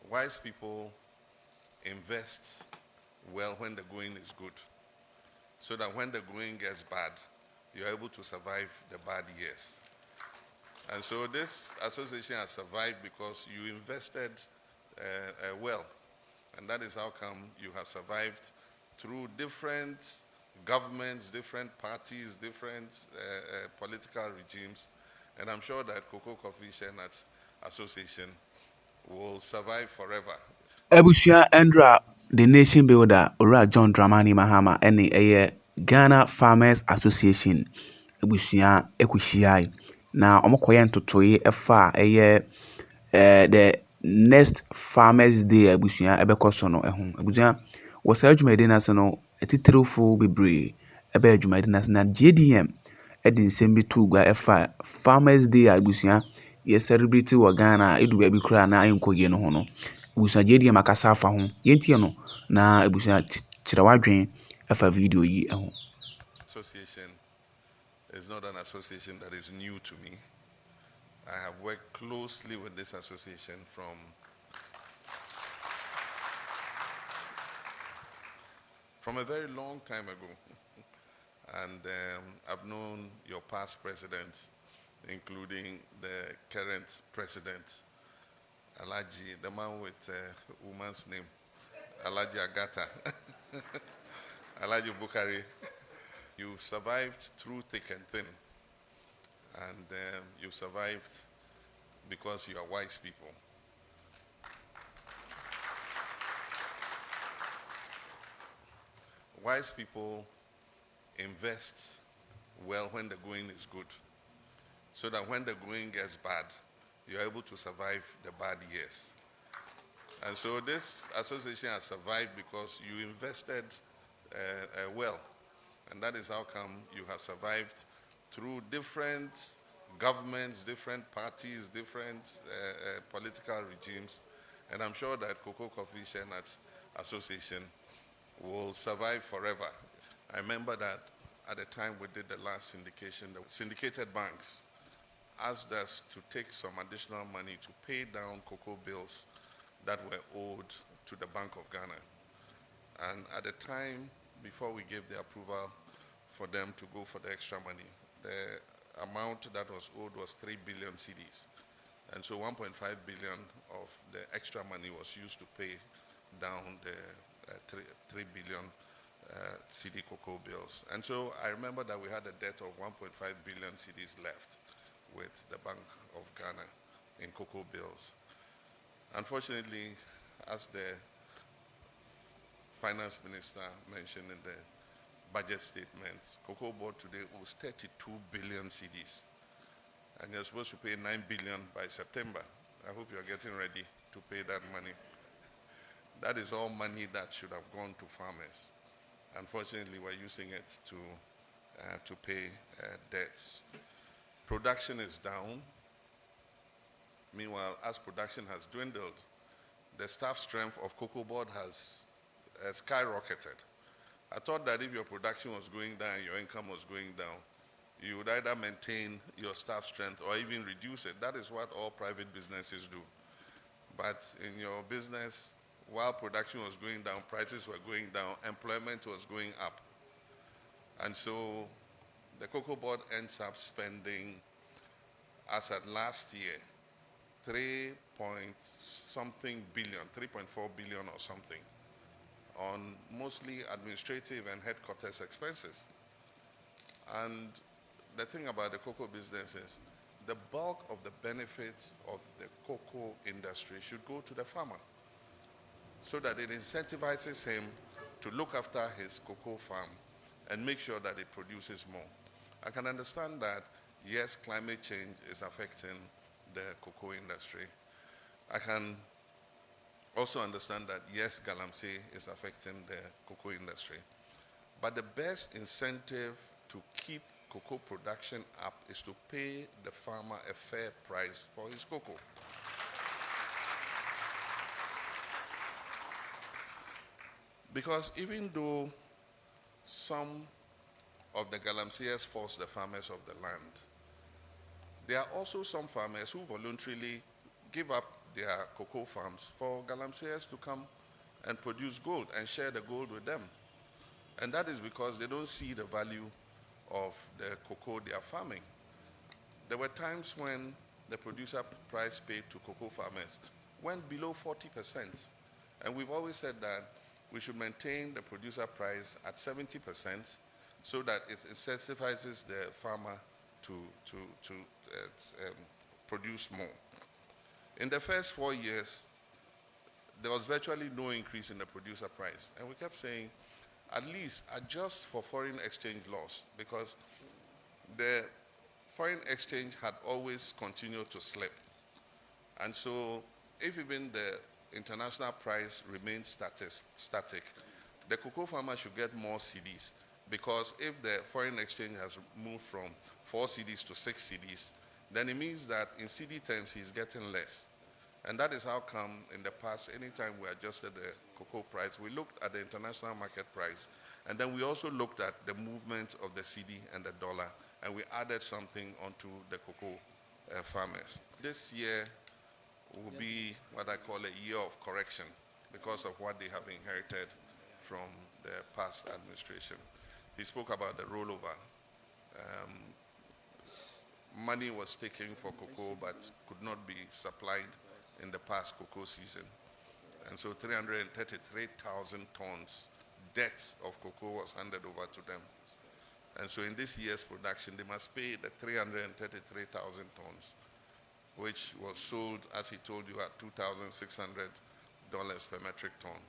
Wise people invest well when the going is good, so that when the going gets bad, you're able to survive the bad years. And so this association has survived because you invested well. And that is how come you have survived through different governments, different parties, different political regimes. And I'm sure that Cocoa Coffee Shareholders Association will survive forever. Abusua Endra, the nation builder, Ora John Dramani Mahama, any a Ghana Farmers Association. Abusua Ekushiai. Na omokoye ntotoye efa the next Farmers Day abusua ebekɔ so no ɛho. Abusua wɔsa adwumadi na se no etitirifo bebree ebe adwumadi na se na GDM ɛde nsɛm bi to gua ɛfa Farmers Day abusua ye celebrate wɔ Ghana edu baabi kura na ayɛnkɔyie no ho no. Abusua GDM akasa afa ho. Yɛntie no na abusua kyerɛ wadwen ɛfa video yi ɛho. Association is not an association that is new to me. I have worked closely with this association from a very long time ago. And I've known your past presidents, including the current president, Alaji, the man with a woman's name, Alaji Agata, Alaji Bukari. You survived through thick and thin. And you survived because you are wise people. Wise people invest well when the going is good, so that when the going gets bad, you're able to survive the bad years. And so this association has survived because you invested well. And that is how come you have survived through different governments, different parties, different political regimes. And I'm sure that Cocoa Coffee Shareholders Association will survive forever. I remember that at the time we did the last syndication, the syndicated banks asked us to take some additional money to pay down cocoa bills that were owed to the Bank of Ghana. And at the time, before we gave the approval for them to go for the extra money, the amount that was owed was 3 billion cedis. And so 1.5 billion of the extra money was used to pay down the 3 billion CD cocoa bills. And so I remember that we had a debt of 1.5 billion cedis left with the Bank of Ghana in cocoa bills. Unfortunately, as the finance minister mentioned in the budget statement, cocoa board today owes 32 billion cedis. And you're supposed to pay 9 billion by September. I hope you're getting ready to pay that money. That is all money that should have gone to farmers. Unfortunately, we're using it to pay debts. Production is down. Meanwhile, as production has dwindled, the staff strength of cocoa board has skyrocketed. I thought that if your production was going down, your income was going down, you would either maintain your staff strength or even reduce it. That is what all private businesses do. But in your business, while production was going down, prices were going down, employment was going up. And so the cocoa board ends up spending, as at last year, 3 point something billion, 3.4 billion or something, on mostly administrative and headquarters expenses. And the thing about the cocoa business is the bulk of the benefits of the cocoa industry should go to the farmer, so that it incentivizes him to look after his cocoa farm and make sure that it produces more. I can understand that, yes, climate change is affecting the cocoa industry. I can also understand that, yes, galamsey is affecting the cocoa industry. But the best incentive to keep cocoa production up is to pay the farmer a fair price for his cocoa. Because even though some of the galamseyers force the farmers of the land, there are also some farmers who voluntarily give up their cocoa farms for galamseyers to come and produce gold and share the gold with them. And that is because they don't see the value of the cocoa they are farming. There were times when the producer price paid to cocoa farmers went below 40%. And we've always said that we should maintain the producer price at 70% so that it incentivizes the farmer to produce more. In the first 4 years, there was virtually no increase in the producer price. And we kept saying, at least adjust for foreign exchange loss, because the foreign exchange had always continued to slip. And so if even the international price remains static, the cocoa farmer should get more cedis, because if the foreign exchange has moved from 4 cedis to 6 cedis, then it means that in CD terms he's getting less. And that is how come in the past, anytime we adjusted the cocoa price, we looked at the international market price, and then we also looked at the movement of the CD and the dollar, and we added something onto the cocoa farmers. This year will be what I call a year of correction because of what they have inherited from the past administration. He spoke about the rollover. Money was taken for cocoa but could not be supplied in the past cocoa season. And so 333,000 tons debt of cocoa was handed over to them. And so in this year's production, they must pay the 333,000 tons, which was sold, as he told you, at $2,600 per metric ton.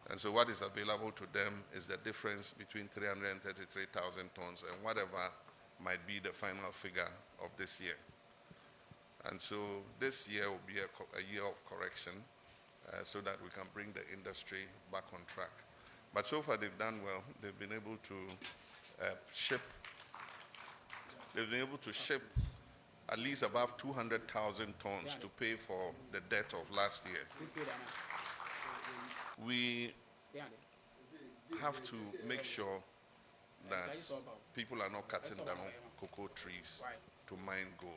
And so what is available to them is the difference between 333,000 tons and whatever might be the final figure of this year. And so this year will be a year of correction so that we can bring the industry back on track. But so far they've done well. They've been able to ship at least above 200,000 tons to pay for the debt of last year. We have to make sure that people are not cutting down cocoa trees to mine gold.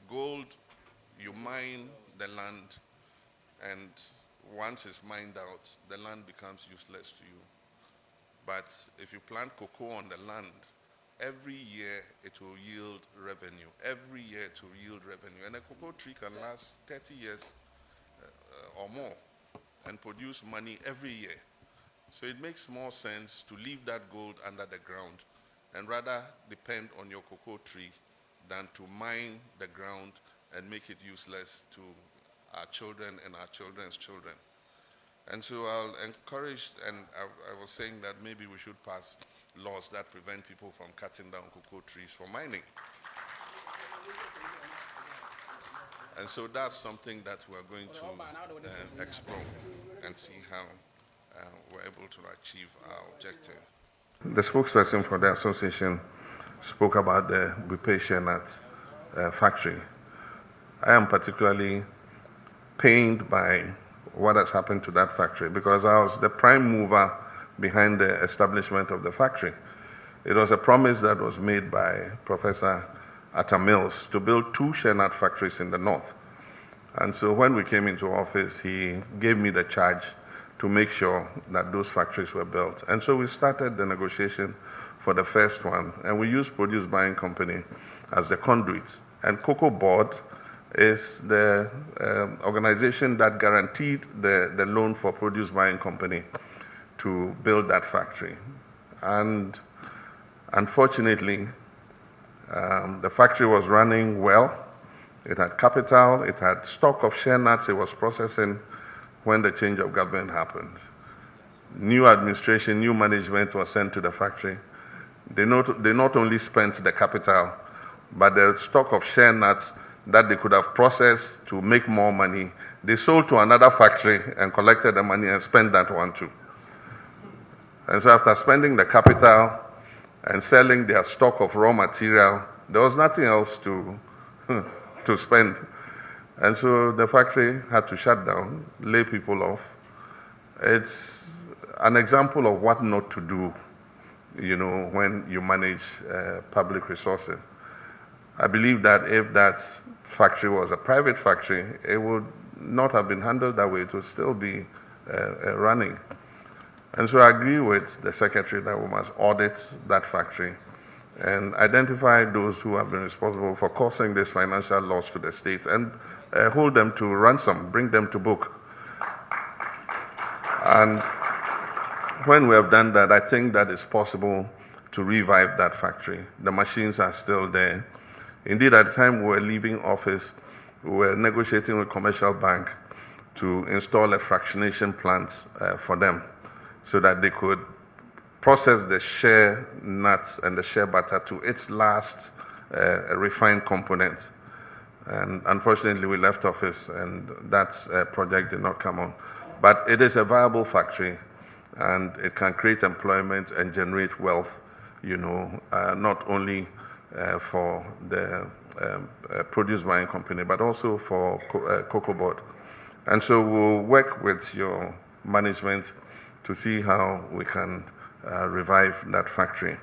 Gold, you mine the land, and once it's mined out, the land becomes useless to you. But if you plant cocoa on the land, every year it will yield revenue. Every year it will yield revenue. And a cocoa tree can last 30 years or more and produce money every year. So it makes more sense to leave that gold under the ground and rather depend on your cocoa tree than to mine the ground and make it useless to our children and our children's children. And so I'll encourage, and I was saying that maybe we should pass laws that prevent people from cutting down cocoa trees for mining. And so that's something that we're going to explore and see how we're able to achieve our objective. The spokesperson for the association spoke about the Bupetia Nut factory. I am particularly pained by what has happened to that factory because I was the prime mover behind the establishment of the factory. It was a promise that was made by Professor Atta Mills to build 2 shea nut factories in the north. And so when we came into office, he gave me the charge to make sure that those factories were built. And so we started the negotiation for the first one, and we used Produce Buying Company as the conduit. And Cocoa Board is the organization that guaranteed the loan for Produce Buying Company to build that factory. And unfortunately, the factory was running well. It had capital, it had stock of shea nuts it was processing when the change of government happened. New administration, new management was sent to the factory. They not only spent the capital, but the stock of shea nuts that they could have processed to make more money, they sold to another factory and collected the money and spent that one too. And so after spending the capital and selling their stock of raw material, there was nothing else to spend. And so the factory had to shut down, lay people off. It's an example of what not to do, when you manage public resources. I believe that if that factory was a private factory, it would not have been handled that way. It would still be running. And so I agree with the secretary that we must audit that factory and identify those who have been responsible for causing this financial loss to the state and hold them to ransom, bring them to book. And when we have done that, I think that it's possible to revive that factory. The machines are still there. Indeed, at the time we were leaving office, we were negotiating with Commercial Bank to install a fractionation plant for them so that they could process the shea nuts and the shea butter to its last refined component. And unfortunately, we left office and that project did not come on. But it is a viable factory and it can create employment and generate wealth, not only for the produce buying company, but also for Cocoa Board. And so we'll work with your management to see how we can revive that factory.